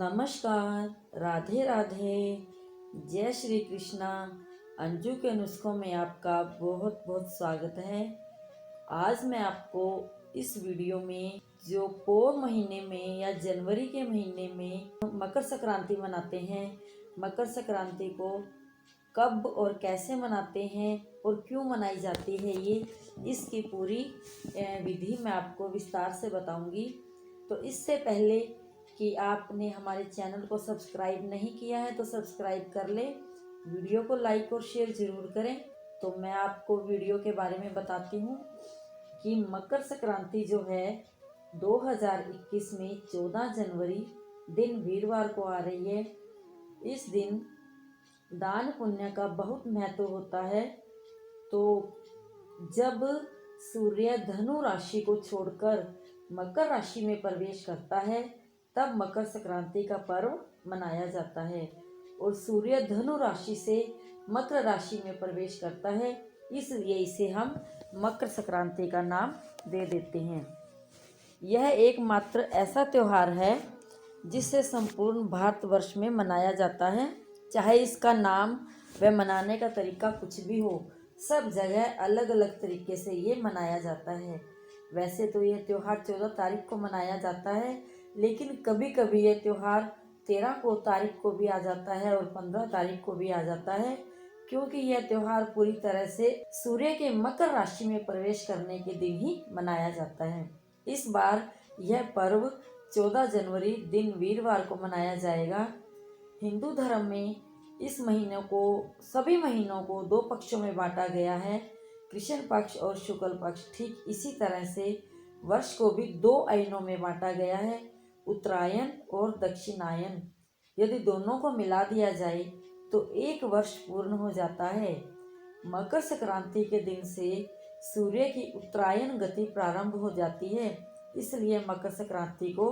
नमस्कार, राधे राधे, जय श्री कृष्णा। अंजू के नुस्खों में आपका बहुत बहुत स्वागत है। आज मैं आपको इस वीडियो में जो पौष महीने में या जनवरी के महीने में मकर संक्रांति मनाते हैं, मकर संक्रांति को कब और कैसे मनाते हैं और क्यों मनाई जाती है, ये इसकी पूरी विधि मैं आपको विस्तार से बताऊंगी। तो इससे पहले कि आपने हमारे चैनल को सब्सक्राइब नहीं किया है तो सब्सक्राइब कर ले, वीडियो को लाइक और शेयर ज़रूर करें। तो मैं आपको वीडियो के बारे में बताती हूँ कि मकर संक्रांति जो है 2021 में 14 जनवरी दिन वीरवार को आ रही है। इस दिन दान पुण्य का बहुत महत्व होता है। तो जब सूर्य धनु राशि को छोड़कर मकर राशि में प्रवेश करता है तब मकर संक्रांति का पर्व मनाया जाता है और सूर्य धनु राशि से मकर राशि में प्रवेश करता है, इसलिए इसे हम मकर संक्रांति का नाम दे देते हैं। यह एकमात्र ऐसा त्यौहार है जिसे संपूर्ण भारतवर्ष में मनाया जाता है। चाहे इसका नाम व मनाने का तरीका कुछ भी हो, सब जगह अलग अलग तरीके से ये मनाया जाता है। वैसे तो यह त्यौहार 14 तारीख को मनाया जाता है, लेकिन कभी कभी यह त्यौहार 13 को तारीख को भी आ जाता है और 15 तारीख को भी आ जाता है, क्योंकि यह त्यौहार पूरी तरह से सूर्य के मकर राशि में प्रवेश करने के दिन ही मनाया जाता है। इस बार यह पर्व 14 जनवरी दिन वीरवार को मनाया जाएगा। हिंदू धर्म में इस महीने को सभी महीनों को 2 पक्षों में बांटा गया है, कृष्ण पक्ष और शुक्ल पक्ष। ठीक इसी तरह से वर्ष को भी 2 अयनों में बांटा गया है, उत्तरायण और दक्षिणायन। यदि दोनों को मिला दिया जाए तो 1 वर्ष पूर्ण हो जाता है। मकर संक्रांति के दिन से सूर्य की उत्तरायण गति प्रारंभ हो जाती है, इसलिए मकर संक्रांति को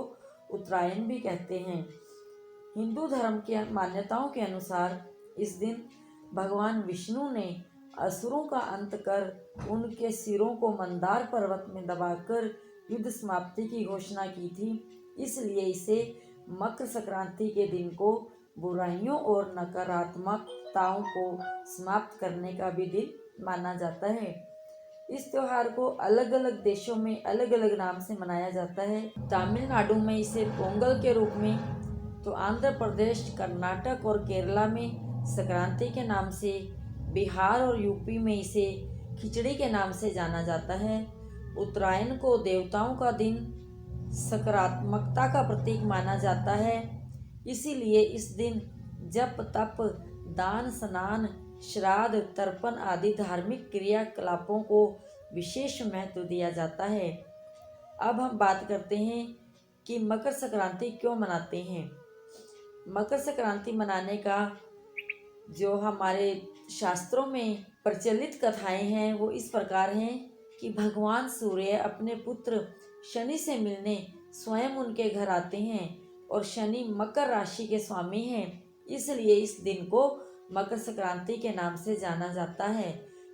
उत्तरायण भी कहते हैं। हिंदू धर्म के मान्यताओं के अनुसार इस दिन भगवान विष्णु ने असुरों का अंत कर उनके सिरों को मंदार पर्वत में दबाकर युद्ध समाप्ति की घोषणा की थी, इसलिए इसे मकर संक्रांति के दिन को बुराइयों और नकारात्मकताओं को समाप्त करने का भी दिन माना जाता है। इस त्योहार को अलग अलग देशों में अलग अलग नाम से मनाया जाता है। तमिलनाडु में इसे पोंगल के रूप में, तो आंध्र प्रदेश, कर्नाटक और केरला में संक्रांति के नाम से, बिहार और यूपी में इसे खिचड़ी के नाम से जाना जाता है। उत्तरायण को देवताओं का दिन, सकारात्मकता का प्रतीक माना जाता है, इसीलिए इस दिन जप तप, दान, स्नान, श्राद्ध, तर्पण आदि धार्मिक क्रियाकलापों को विशेष महत्व दिया जाता है। अब हम बात करते हैं कि मकर संक्रांति क्यों मनाते हैं। मकर संक्रांति मनाने का जो हमारे शास्त्रों में प्रचलित कथाएं हैं वो इस प्रकार हैं कि भगवान सूर्य अपने पुत्र शनि से मिलने स्वयं उनके घर आते हैं और शनि मकर राशि के स्वामी हैं, इसलिए इस दिन को मकर संक्रांति के नाम से जाना जाता है।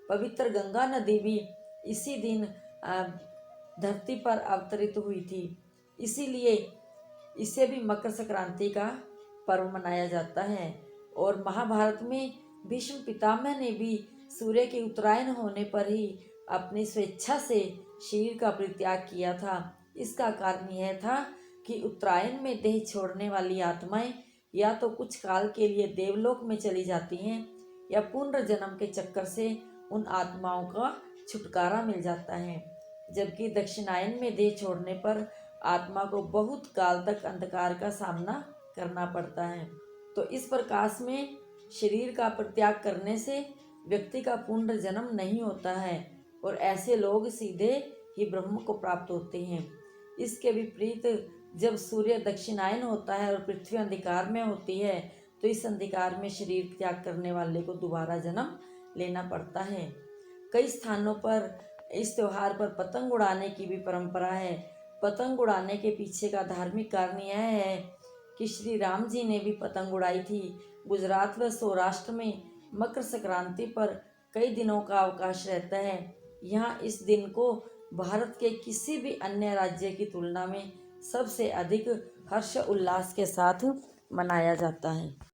पवित्र गंगा नदी भी इसी दिन धरती पर अवतरित हुई थी, इसीलिए इसे भी मकर संक्रांति का पर्व मनाया जाता है। और महाभारत में भीष्म पितामह ने भी सूर्य के उत्तरायण होने पर ही अपनी स्वेच्छा से शरीर का परित्याग किया था। इसका कारण यह था कि उत्तरायण में देह छोड़ने वाली आत्माएं या तो कुछ काल के लिए देवलोक में चली जाती हैं या पुनर्जन्म के चक्कर से उन आत्माओं का छुटकारा मिल जाता है, जबकि दक्षिणायन में देह छोड़ने पर आत्मा को बहुत काल तक अंधकार का सामना करना पड़ता है। तो इस प्रकाश में शरीर का परित्याग करने से व्यक्ति का पुनर्जन्म नहीं होता है और ऐसे लोग सीधे ही ब्रह्म को प्राप्त होते हैं। इसके विपरीत जब सूर्य दक्षिणायन होता है और पृथ्वी अंधकार में होती है तो इस अंधकार में शरीर त्याग करने वाले को दोबारा जन्म लेना पड़ता है। कई स्थानों पर इस त्योहार पर पतंग उड़ाने की भी परंपरा है। पतंग उड़ाने के पीछे का धार्मिक कारण यह है कि श्री राम जी ने भी पतंग उड़ाई थी। गुजरात व सौराष्ट्र में मकर संक्रांति पर कई दिनों का अवकाश रहता है। यहाँ इस दिन को भारत के किसी भी अन्य राज्य की तुलना में सबसे अधिक हर्ष उल्लास के साथ मनाया जाता है।